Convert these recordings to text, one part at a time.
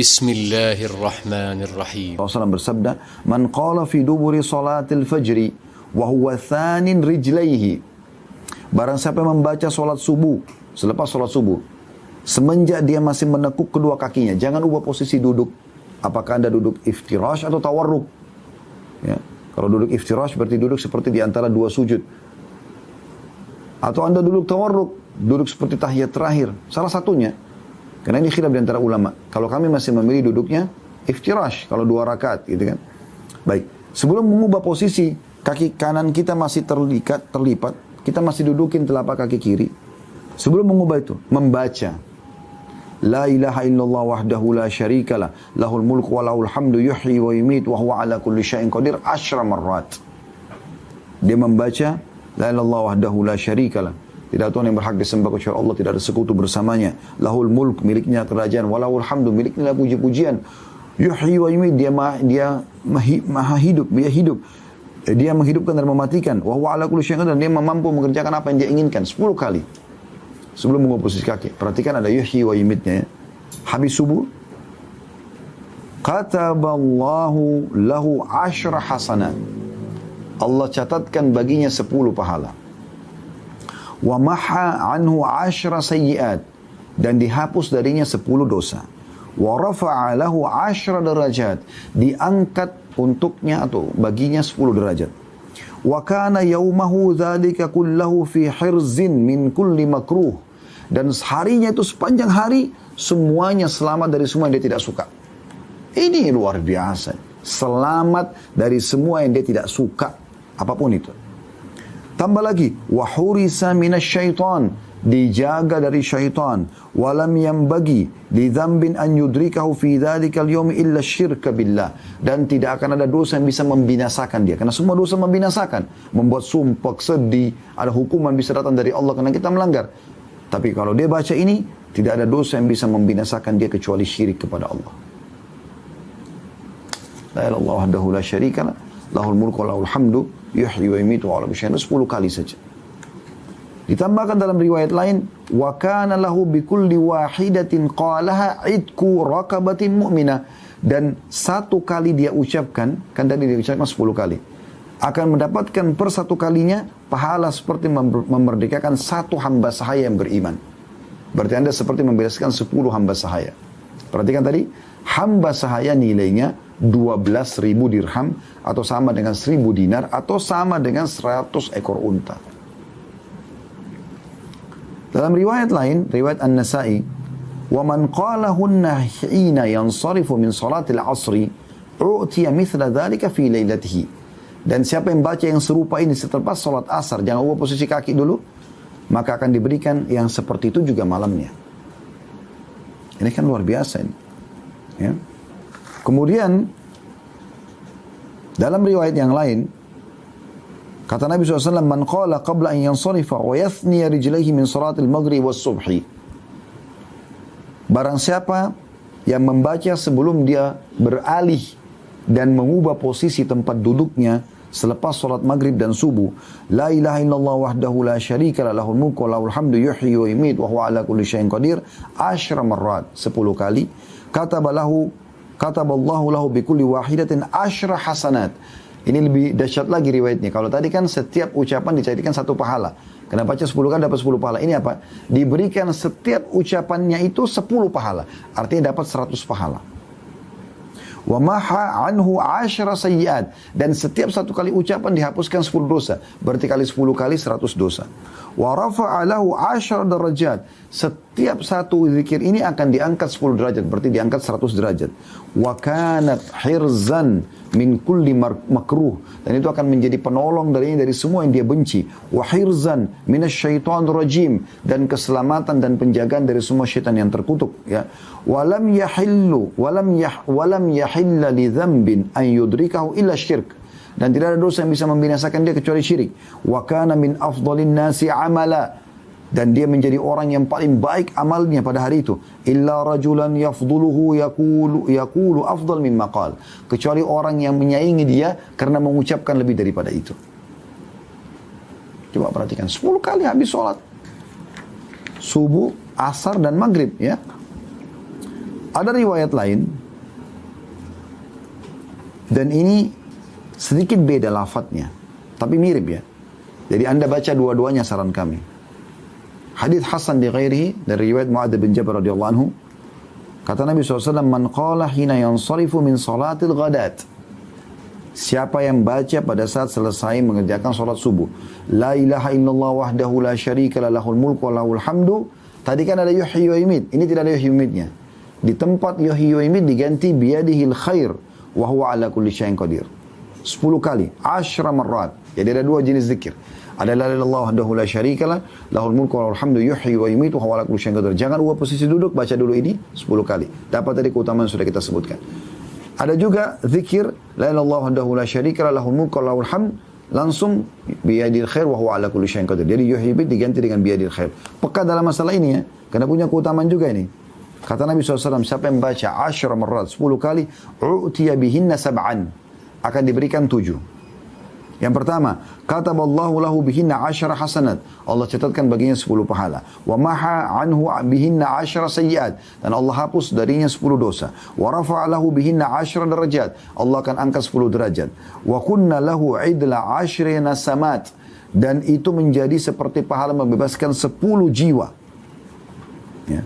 Bismillahirrahmanirrahim. Rasulullah bersabda, "Man qala fi duburi salatil fajri wa huwa thanin rijlaihi." Barang siapa yang membaca salat subuh, selepas salat subuh, semenjak dia masih menekuk kedua kakinya, jangan ubah posisi duduk. Apakah Anda duduk iftirash atau tawarruk? Ya. Kalau duduk iftirash berarti duduk seperti di antara dua sujud. Atau Anda duduk tawarruk, duduk seperti tahiyat terakhir. Salah satunya. Karena ini khilaf di antara ulama. Kalau kami masih memilih duduknya iftirash, kalau 2 rakaat gitu kan. Baik, sebelum mengubah posisi, kaki kanan kita masih terlipat, kita masih dudukin telapak kaki kiri. Sebelum mengubah itu, membaca La ilaha illallah wahdahu la syarikalah, lahul mulku wa lahul hamdu yuhyi wa yumit wa huwa ala kulli syai'in qadir 10 marrat. Dia membaca La ilaha illallah wahdahu la syarikalah, tidak Tuhan yang berhak disembah kecuali Allah, tidak ada sekutu bersamanya. Lahul mulk, miliknya kerajaan, wa lahul hamdu, miliknya puji-pujian. Yuhyi wa yumit, dia maha hidup, dia hidup. Dia menghidupkan dan mematikan. Wa huwa ala kulli syai'in qadir, dan dia mampu mengerjakan apa yang dia inginkan 10 kali. Sebelum mengubah posisi kaki. Perhatikan ada yuhyi wa yumitnya ya. Habis subuh. Kataballahu lahu 10 hasanat. Allah catatkan baginya 10 pahala. Wa maha anhu 10 sayyiat. Dan dihapus darinya 10 dosa. Wa rafa'a lahu 10 derajat. Diangkat untuknya atau baginya 10 derajat. Wa kana yaumahu dzalika kullahu fi hirzin min kulli makruh, dan harinya itu sepanjang hari semuanya selamat dari semua yang dia tidak suka. Ini luar biasa, selamat dari semua yang dia tidak suka apapun itu. Tambah lagi, wa hurisa minasyaitan, dijaga dari syaitan. Walam yanbaghi li dzambin an yudrikahu fi dzalikal yawm illa syirka billah, dan tidak akan ada dosa yang bisa membinasakan dia, karena semua dosa membinasakan, membuat sumpah, sedih, ada hukuman bisa datang dari Allah karena kita melanggar. Tapi kalau dia baca ini, tidak ada dosa yang bisa membinasakan dia kecuali syirik kepada Allah. La ilaha illallah wahdahu la syarikalah, lahul mulku wa lahul hamdu yuhyi wa yumiitu wa ala kulli syai'in, 10 kali saja. Ditambahkan dalam riwayat lain, wa kana lahu bi kulli wahidatin qalaha idku raqabatin mu'minah, dan 1 kali dia ucapkan, kan tadi dia ucapkan 10 kali, akan mendapatkan per 1 kalinya pahala seperti memerdekakan 1 hamba sahaya yang beriman. Berarti Anda seperti membebaskan 10 hamba sahaya. Perhatikan tadi, hamba sahaya nilainya 12.000 dirham, atau sama dengan 1.000 dinar, atau sama dengan 100 ekor unta. Dalam riwayat lain, riwayat An-Nasa'i, wa man qalahunna hina yansarifu min salatil asri u'tiya mithla dhalika fi lailatihi. Dan siapa yang baca yang serupa ini setelah salat asar, jangan ubah posisi kaki dulu, maka akan diberikan yang seperti itu juga malamnya. Ini kan luar biasa ini. Ya. Kemudian dalam riwayat yang lain, kata Nabi SAW, man qala qabla an yansarifa wa yathniya rijlaihi min salatil maghrib was subhi. Barang siapa yang membaca sebelum dia beralih dan mengubah posisi tempat duduknya selepas salat maghrib dan subuh, la ilaha illallah wahdahu la syarikalah, lahul mulku wa lahul hamdu yuhyi wa yumiit wa huwa ala kulli syai'in qadir 10 marrat, 10 kali. Kataballahu lahu bi kulli wahidatin 10 hasanat. Ini lebih dahsyat lagi riwayatnya. Kalau tadi kan setiap ucapan dijadikan 1 pahala. Karena baca 10 kali dapat 10 pahala. Ini apa? Diberikan setiap ucapannya itu 10 pahala. Artinya dapat 100 pahala. Wa maha anhu 10 sayyiat. Dan setiap 1 kali ucapan dihapuskan 10 dosa. Berarti kali 10 kali 100 dosa. Wa rafa'a lahu 10 derajat. Setiap 1 zikir ini akan diangkat 10 derajat. Berarti diangkat 100 derajat. Wa kanat hirzan min kulli makruh, dan itu akan menjadi penolong dari semua yang dia benci. Wa hirzan minasyaitonir rajim, dan keselamatan dan penjagaan dari semua syaitan yang terkutuk ya. Walam yahilla li dzambin an yudrikahu illa syirk, dan tidak ada dosa yang bisa membinasakan dia kecuali syirik. Wa kana min afdhalin nasi amala, dan dia menjadi orang yang paling baik amalnya pada hari itu. Illa rajulan yafduluhu yaqulu afdal mimma qal, kecuali orang yang menyaingi dia karena mengucapkan lebih daripada itu. Coba perhatikan, 10 kali habis sholat subuh, asar dan maghrib ya. Ada riwayat lain, dan ini sedikit beda lafadznya, tapi mirip ya. Jadi Anda baca dua-duanya saran kami. Hadits Hasan di ghairihi dari riwayat Mu'adz bin Jabal radhiyallahu anhu. Kata Nabi SAW, man qala hina yansarifu min salatil ghadat. Siapa yang baca pada saat selesai mengerjakan salat subuh, la ilaha illallah wahdahu la syarika lahul mulku wa lahul hamdu. Tadi kan ada yuhyi wa yumiit, ini tidak ada yuhyi wa yumiitnya. Di tempat yuhyi wa yumiit diganti biyadihil khair wa huwa ala kulli syai'in qadir. 10 kali, 10 marrat. Jadi ada dua jenis zikir. Ada la ilaha illallah wahdahu la syarikalah, lahul mulku wa lahul hamdu yuhyi wa yumiitu wa huwa ala kulli syai'in qadir. Jangan ubah posisi duduk, baca dulu ini 10 kali. Dapat tadi keutamaan sudah kita sebutkan. Ada juga zikir la ilaha illallah wahdahu la syarikalah, lahul mulku wa lahul hamdu, langsung biyadil khair wa huwa ala kulli syai'in qadir. Jadi yuhyi diganti dengan biyadil khair. Peka dalam masalah ini ya, karena punya keutamaan juga ini. Kata Nabi SAW, siapa yang baca 10 marrat 10 kali, u'tiya bihinna sab'an, akan diberikan 7. Yang pertama, kataballahu lahu bihinna 10 hasanat. Allah catatkan baginya 10 pahala. Wa maha anhu bihinna 10 sayyiat. Dan Allah hapus darinya 10 dosa. Wa rafa'a lahu bihinna 10 derajat. Allah akan angkat 10 derajat. Wa kunna lahu idla 10 nasamat. Dan itu menjadi seperti pahala membebaskan 10 jiwa. Ya.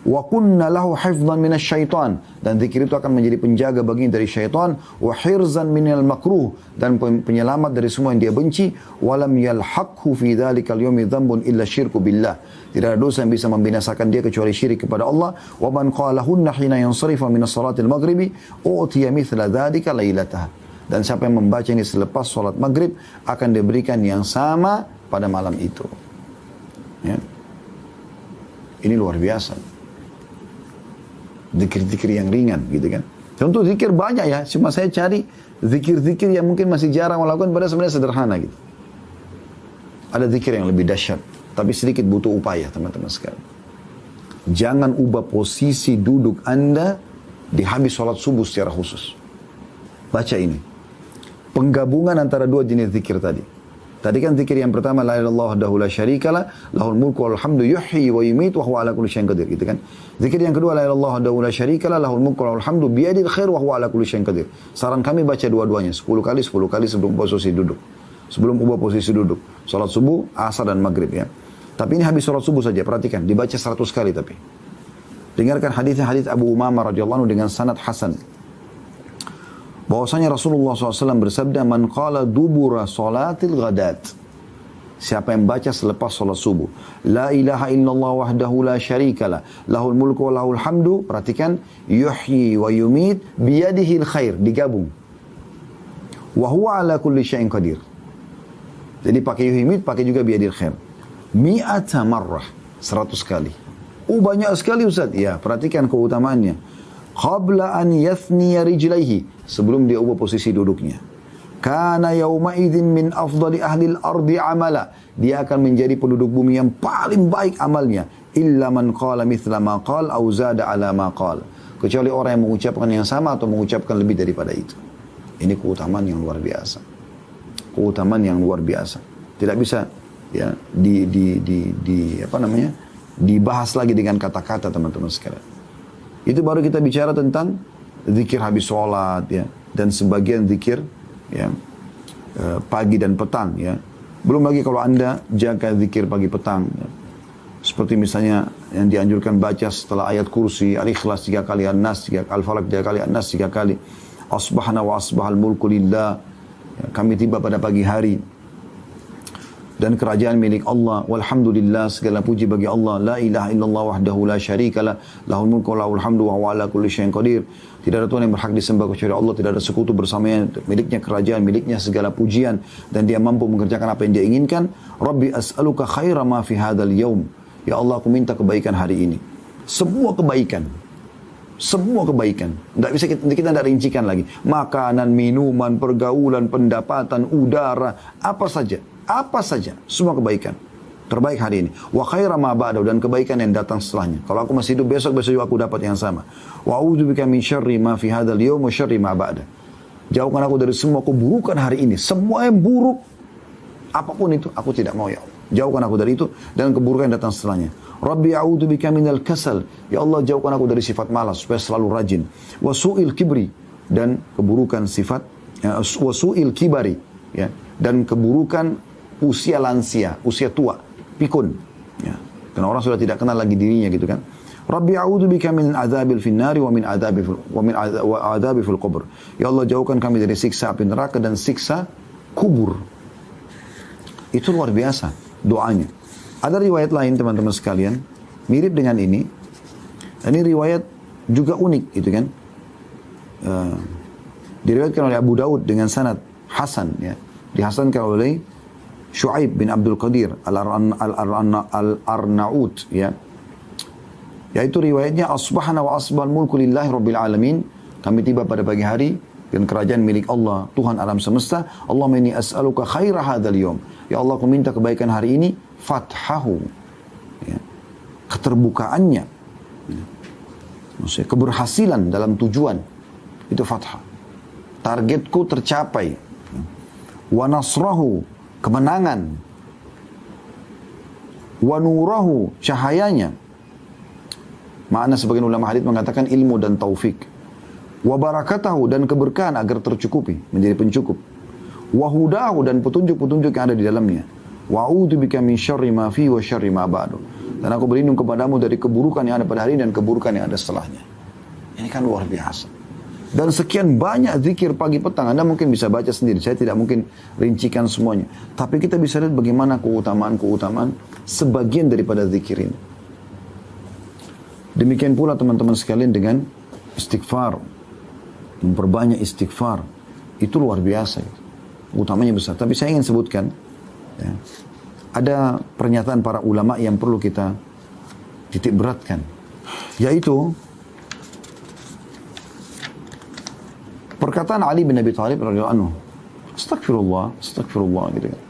Wa kunna lahu hifdhan minasyaitan, dan zikir itu akan menjadi penjaga baginya dari syaitan, wa hirzan minal makruh, dan penyelamat dari semua yang dia benci, walam yalhaqhu fi dzalikal yaumi dzambun illa syirku billah. Tidak ada dosa yang bisa membinasakan dia kecuali syirik kepada Allah. Wa man qalahunna hina yansarifa min salatil maghribi utiya mithla dzalika lailataha. Dan siapa yang membaca ini selepas salat maghrib akan diberikan yang sama pada malam itu. Ya. Ini luar biasa. Zikir-zikir yang ringan gitu kan. Contoh zikir banyak ya, cuma saya cari zikir-zikir yang mungkin masih jarang melakukan, padahal sebenarnya sederhana gitu. Ada zikir yang lebih dahsyat, tapi sedikit butuh upaya teman-teman sekalian. Jangan ubah posisi duduk Anda di habis sholat subuh secara khusus. Baca ini. Penggabungan antara dua jenis zikir tadi. Tadi kan zikir yang pertama, la ilaha illallah wahdahu la syarikalah, lahul mulku wal hamdu yuhyi wa yumiitu wa huwa ala kulli syai'in qadir, gitu kan. Zikir yang kedua, la ilaha illallah wahdahu la syarikalah, lahul mulku wal hamdu biyadil khair wa huwa ala kulli syai'in qadir. Saran kami baca dua-duanya 10 kali sebelum posisi duduk. Sebelum ubah posisi duduk. Salat subuh, asar dan maghrib ya. Tapi ini habis salat subuh saja, perhatikan, dibaca 100 kali tapi. Dengarkan hadis Abu Umamah radhiyallahu anhu dengan sanad hasan. Bahwasanya Rasulullah SAW bersabda, man qala dubura salatil ghadat. Siapa yang baca selepas salat subuh, la ilaha illallah wahdahu la syarikalah, lahul mulku wa lahul hamdu, perhatikan, yuhyi wa yumiit biyadihil khair, digabung. Wa huwa ala kulli syai'in qadir. Jadi pakai yuhyi yumiit, pakai juga biyadihil khair. Mi'ata marrah, 100 kali. Oh banyak sekali Ustaz. Ya, perhatikan keutamaannya. Qabla an yathniya rijlaihi, sebelum dia ubah posisi duduknya. Kana yawma idzin min afdali ahli al-ardi amala, dia akan menjadi penduduk bumi yang paling baik amalnya. Illa man qala mithla ma qala aw zada ala ma qala, kecuali orang yang mengucapkan yang sama atau mengucapkan lebih daripada itu. Ini keutamaan yang luar biasa. Keutamaan yang luar biasa. Tidak bisa ya dibahas lagi dengan kata-kata teman-teman sekalian. Itu baru kita bicara tentang zikir habis sholat ya, dan sebagian zikir ya, pagi dan petang ya. Belum lagi kalau Anda jaga zikir pagi petang ya. Seperti misalnya yang dianjurkan baca setelah ayat kursi, Al-Ikhlas 3 kali, An-Nas 3 kali, Al-Falaq 3 kali, An-Nas 3 kali. Asbahna wa asbahal mulku lillah. Ya, kami tiba pada pagi hari dan kerajaan milik Allah, walhamdulillah, segala puji bagi Allah, la ilaha illallah wahdahu la syarikalah, lahul mulku wa lahul hamdu wa huwa ala kulli syai'in qadir. Tidak ada Tuhan yang berhak disembah kecuali Allah, tidak ada sekutu bersamanya, miliknya kerajaan, miliknya segala pujian, dan dia mampu mengerjakan apa yang dia inginkan. Rabbi as'aluka khaira ma fi hadzal yaum. Ya Allah, aku minta kebaikan hari ini. Semua kebaikan. Semua kebaikan. Tidak bisa kita tidak rincikan lagi. Makanan, minuman, pergaulan, pendapatan, udara, apa saja. Apa saja, semua kebaikan. Terbaik hari ini. Wa khaira ma ba'da, dan kebaikan yang datang setelahnya. Kalau aku masih hidup besok juga aku dapat yang sama. Wa a'udzubika min syarri ma fi hadzal yaum wa syarri ma ba'da. Jauhkan aku dari semua keburukan hari ini. Semua yang buruk, apapun itu, aku tidak mau ya Allah. jauhkan aku dari itu dan keburukan yang datang setelahnya. Rabbi a'udzubika minal kasal, ya Allah jauhkan aku dari sifat malas supaya selalu rajin. Wa su'il kibri, dan keburukan sifat wa su'il kibari, ya, dan keburukan usia lansia, usia tua, pikun, ya. Karena orang sudah tidak kenal lagi dirinya gitu kan. Rabbi a'udzubika min adzabil finnari wa min adzabi fil qubur. Ya Allah jauhkan kami dari siksa api neraka dan siksa kubur. Itu luar biasa doanya. Ada riwayat lain teman-teman sekalian, mirip dengan ini. Ini riwayat juga unik gitu kan. Diriwayatkan oleh Abu Daud dengan sanad hasan, ya. Dihasankan oleh Syuaib bin Abdul Qadir al-Arnaut, ya. Yaitu riwayatnya asbahana wa asbahal mulku lillahi rabbil alamin. Kami tiba pada pagi hari dan kerajaan milik Allah, Tuhan alam semesta. Allahumma inni as'aluka khaira hadzal yawm. Ya Allah, aku minta kebaikan hari ini, fathahu, ya, keterbukaannya, ya. Maksudnya keberhasilan dalam tujuan, itu fathah. Targetku tercapai, ya. Wa nasrahu, kemenangan. Wa nurahu, cahayanya. Makna sebagian ulama hadits mengatakan ilmu dan taufik. Wa barakatahu, dan keberkahan agar tercukupi, menjadi pencukup. Wa hudahu, dan petunjuk-petunjuk yang ada di dalamnya. Wa a'udzubika min syarri ma fi wa syarri ma ba'du. Dan aku berlindung kepadamu dari keburukan yang ada pada hari dan keburukan yang ada setelahnya. Ini kan luar biasa. Dan sekian banyak zikir pagi petang. Anda mungkin bisa baca sendiri. Saya tidak mungkin rincikan semuanya. Tapi kita bisa lihat bagaimana keutamaan-keutamaan sebagian daripada zikir ini. Demikian pula teman-teman sekalian dengan istighfar. Memperbanyak istighfar. Itu luar biasa. Utamanya besar. Tapi saya ingin sebutkan, ya, ada pernyataan para ulama yang perlu kita titik beratkan. Yaitu perkataan Ali bin Abi Thalib radhiyallahu anhu. Astagfirullah, astagfirullah gitu kan.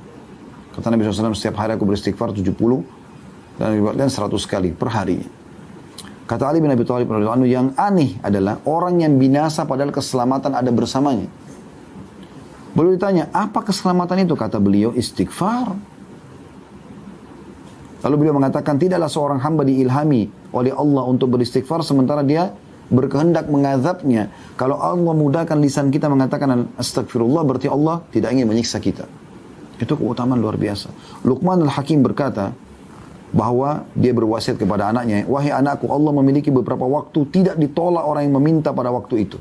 Kata Nabi SAW, setiap hari aku beristighfar 70 dan 100 kali per harinya. Kata Ali bin Abi Thalib radhiyallahu anhu, yang aneh adalah orang yang binasa padahal keselamatan ada bersamanya. Beliau ditanya, apa keselamatan itu? Kata beliau, istighfar. Lalu beliau mengatakan, tidaklah seorang hamba diilhami oleh Allah untuk beristighfar sementara dia berkehendak mengazabnya. Kalau Allah mudahkan lisan kita mengatakan astagfirullah, berarti Allah tidak ingin menyiksa kita. Itu keutamaan luar biasa. Luqman al-Hakim berkata bahwa dia berwasiat kepada anaknya, wahai anakku, Allah memiliki beberapa waktu tidak ditolak orang yang meminta pada waktu itu.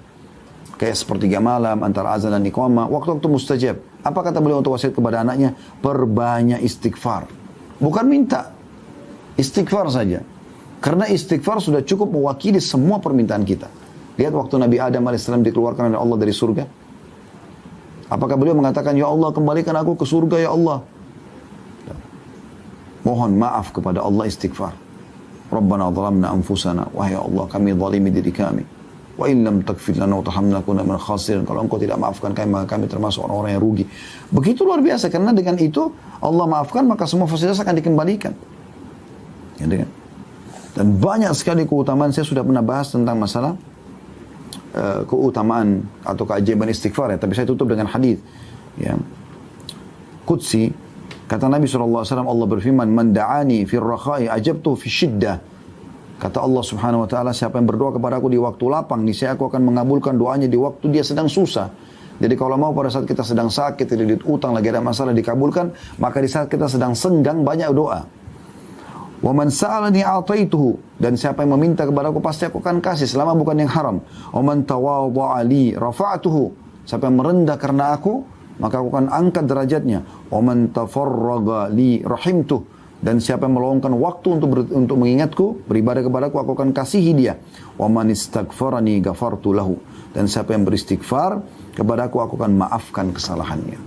Kayak sepertiga malam, antara azan dan iqamah, waktu-waktu mustajab. Apa kata beliau untuk wasiat kepada anaknya? Perbanyak istighfar. Bukan minta, istighfar saja. Karena istighfar sudah cukup mewakili semua permintaan kita. Lihat waktu Nabi Adam AS dikeluarkan oleh Allah dari surga. Apakah beliau mengatakan, ya Allah kembalikan aku ke surga ya Allah? Mohon maaf kepada Allah, istighfar. Rabbana zalamna anfusana, wahai Allah kami zalimi diri kami. Wa in lam taghfir lana wa tarhamna kunna minal khasirin. Kalau engkau tidak maafkan kami, maka kami termasuk orang-orang yang rugi. Begitu luar biasa, karena dengan itu Allah maafkan, maka semua fasilitas akan dikembalikan. Ya, dengan. Dan banyak sekali keutamaan. Saya sudah pernah bahas tentang masalah keutamaan atau keajaiban istighfar, ya. Tapi saya tutup dengan hadis, ya, Qudsi. Kata Nabi SAW, Allah berfirman, man da'ani fir rakhai ajabtu fi syiddah. Kata Allah Subhanahu wa taala, siapa yang berdoa kepada aku di waktu lapang, niscaya aku akan mengabulkan doanya di waktu dia sedang susah. Jadi kalau mau pada saat kita sedang sakit, tidak utang, lagi ada masalah dikabulkan, maka di saat kita sedang senggang banyak doa. Wa man sa'alani a'taituhu, dan siapa yang meminta kepada aku pasti aku akan kasih selama bukan yang haram. Wa man tawadha'a li rafa'tuhu, siapa yang merendah karena aku, maka aku akan angkat derajatnya. Wa man tafarraga li rahimtuh, dan siapa yang meluangkan waktu untuk mengingatku, beribadah kepadaku, aku akan kasihi dia. Wa man istaghfarani ghafartu lahu, dan siapa yang beristighfar kepadaku, aku akan maafkan kesalahannya.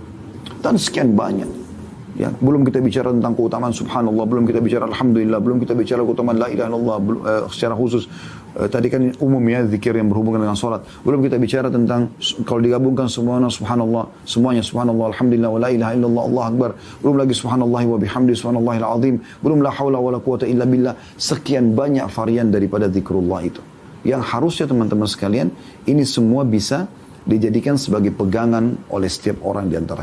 Dan sekian banyak. Ya, belum kita bicara tentang keutamaan subhanallah, belum kita bicara alhamdulillah, belum kita bicara keutamaan la ilaha illallah secara khusus. Tadi kan umum ya, zikir yang berhubungan dengan salat. Belum kita bicara tentang kalau digabungkan semuanya subhanallah, semuanya subhanallah, alhamdulillah, wa la ilaha illallah, Allah akbar. Belum lagi subhanallah wa bihamdi subhanallahil azim. Belum la haula wa la quwata illa billah. Sekian banyak varian daripada zikrullah itu. Yang harusnya teman-teman sekalian, ini semua bisa dijadikan sebagai pegangan oleh setiap orang di antara